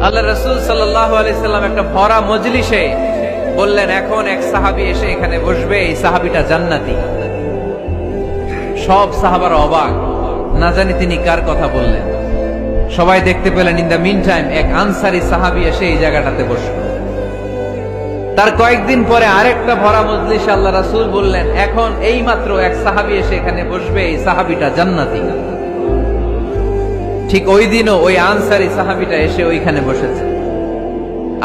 আল্লাহ রাসূল সাল্লাল্লাহু আলাইহি সাল্লাম একটা ভরা মজলিসে বললেন, এখন এক সাহাবী এসে এখানে বসবে, এই সাহাবীটা জান্নাতি। সব সাহাবারা অবাক, না জানি তিনি কার কথা বললেন। সবাই দেখতে পেলেন ইন দ্য মিন টাইম এক আনসারী সাহাবী এসে এই জায়গাটাতে বসলো। তার কয়েকদিন পরে আরেকটা ভরা মজলিসে আল্লাহ রাসূল বললেন, এখন এই মাত্র এক সাহাবী এসে এখানে বসবে, এই সাহাবীটা জান্নাতি। ঠিক ওই দিনও ওই আনসারী সাহাবীটা এসে ওইখানে বসেছে।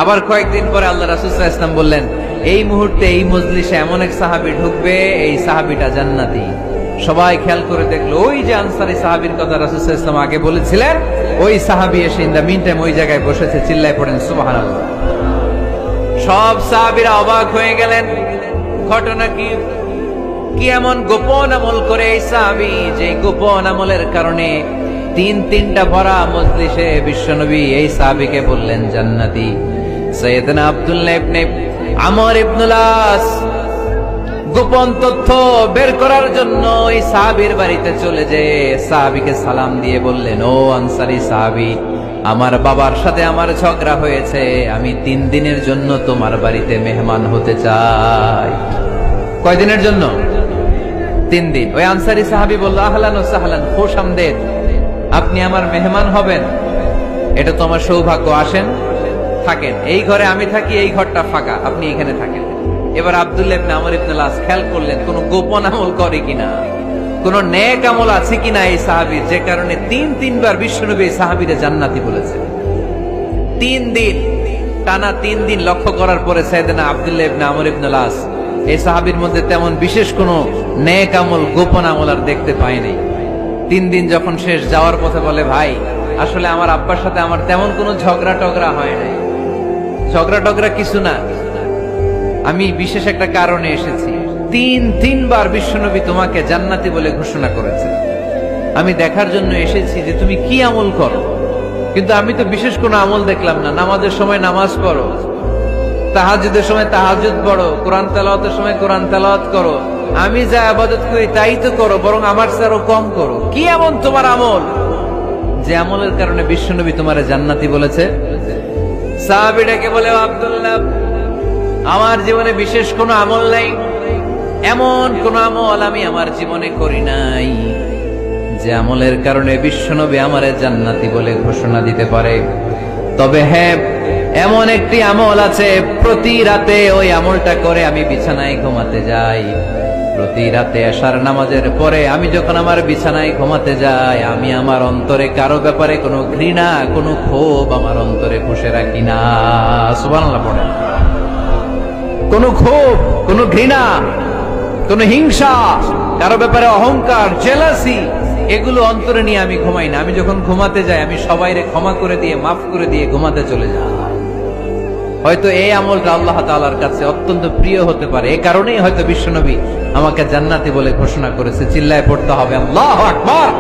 আবার কয়েকদিন পরে আল্লাহ রাসূল সাল্লাল্লাহু আলাইহি ওয়াসাল্লাম বললেন, এই মুহূর্তে এই মজলিসে এমন এক সাহাবী ঢুকবে, এই সাহাবীটা জান্নাতি। সবাই খেয়াল করে দেখলো, ওই যে আনসারী সাহাবীর কথা রাসূল সাল্লাল্লাহু আলাইহি ওয়াসাল্লাম আগে বলেছিলেন, ওই সাহাবী এসে ইন দ্য মিন টাইম ওই জায়গায় বসেছে। চিল্লায় পড়েন সুবহানাল্লাহ। সব সাহাবীরা অবাক হয়ে গেলেন, ঘটনা কি? কি এমন গোপন আমল করে এই সাহাবী, যে গোপন আমলের কারণে তিনটা ভরা মজলিসে বিশ্বনবী এই সাহাবীকে বললেন জান্নাতি। সাইয়েদনা আব্দুল্লাহ ইবনে আমর ইবনুল আস গোপন তথ্য বের করার জন্য এই সাহাবীর বাড়িতে চলে যেয়ে সাহাবীকে সালাম দিয়ে বললেন, ও আনসারী সাহাবী, আমার বাবার সাথে আমার ঝগড়া হয়েছে, আমি 3 দিনের জন্য তোমার বাড়িতে মেহমান হতে চাই। কয়দিনের জন্য? 3 দিন। ওই আনসারী সাহাবী বলল, আহলান ওয়া সাহলান, খুশআমদেদ, আপনি আমার মেহমান হবেন, এটা তো আমার সৌভাগ্য, আসেন থাকেন, এই ঘরে আমি থাকি, এই ঘরটা ফাঁকা, আপনি এখানে থাকেন। এবার আব্দুল্লাহ ইবনে আমর ইবনুল আস খেয়াল করলেন কোন গোপন আমল করে কিনা, কোন নেক আমল আছে কিনা এই সাহাবীর, যে কারণে তিনবার বিশ্বনবী এই সাহাবীরে জান্নাতি বলেছে। 3 দিন টানা 3 দিন লক্ষ্য করার পরে সাইয়েদনা আব্দুল্লাহ ইবনে আমর ইবনুল আস এই সাহাবীর মধ্যে তেমন বিশেষ কোন নেক আমল, গোপন আমল আর দেখতে পায় নাই। 3 দিন যখন শেষ, যাওয়ার পথে বলে, ভাই আসলে আমার আব্বার সাথে আমার তেমন কোনো ঝগড়া টগড়া হয় নাই, ঝগড়া টগড়া কিছু না, আমি বিশেষ একটা কারণে এসেছি। 3বার বিশ্বনবী তোমাকে জান্নাতি বলে ঘোষণা করেছে, আমি দেখার জন্য এসেছি যে তুমি কি আমল করো, কিন্তু আমি তো বিশেষ কোনো আমল দেখলাম না। নামাজের সময় নামাজ পড়ো, তাহাজ্জুদের সময় তাহাজ্জুদ পড়ো, কোরআন তেলাওয়াতের সময় কোরআন তেলাওয়াত করো, আমি যা ইবাদত করি তাই তো করো, বরং আমার চেয়ে আরো কম করো। কি এমন তোমার আমল যে আমলের কারণে বিশ্বনবী তোমারে জান্নাতি বলেছে? সাহাবীটাকে বলে, আব্দুল্লাহ, আমার জীবনে বিশেষ কোনো আমল নাই, এমন কোন আমল আমি আমার জীবনে করি নাই যে আমলের কারণে বিশ্বনবী আমারে জান্নাতি বলে ঘোষণা দিতে পারে। তবে হ্যাঁ, এমন একটি আমল আছে, প্রতি রাতে ওই আমলটা করে আমি বিছানায় ঘুমাতে যাই। প্রতি রাতে এশার নামাজের পরে আমি যখন আমার বিছানায় ঘুমাতে যাই, আমি আমার অন্তরে কারো ব্যাপারে কোনো ঘৃণা, কোনো ক্ষোভ আমার অন্তরে পুষে রাখি না। সুবহানাল্লাহ পড়েন। কোনো ক্ষোভ, কোনো ঘৃণা, কোনো হিংসা, কারো ব্যাপারে অহংকার, জেলাসি, এগুলো অন্তরে নিয়ে আমি ঘুমাই না। আমি যখন ঘুমাতে যাই, আমি সবাইরে ক্ষমা করে দিয়ে, মাফ করে দিয়ে ঘুমাতে চলে যাই। হয়তো এই আমলটা আল্লাহ তাআলার কাছে অত্যন্ত প্রিয় হতে পারে, এই কারণেই হয়তো বিশ্বনবী আমাকে জান্নাতি বলে ঘোষণা করেছে। চিল্লায় পড়তে হবে আল্লাহু আকবার।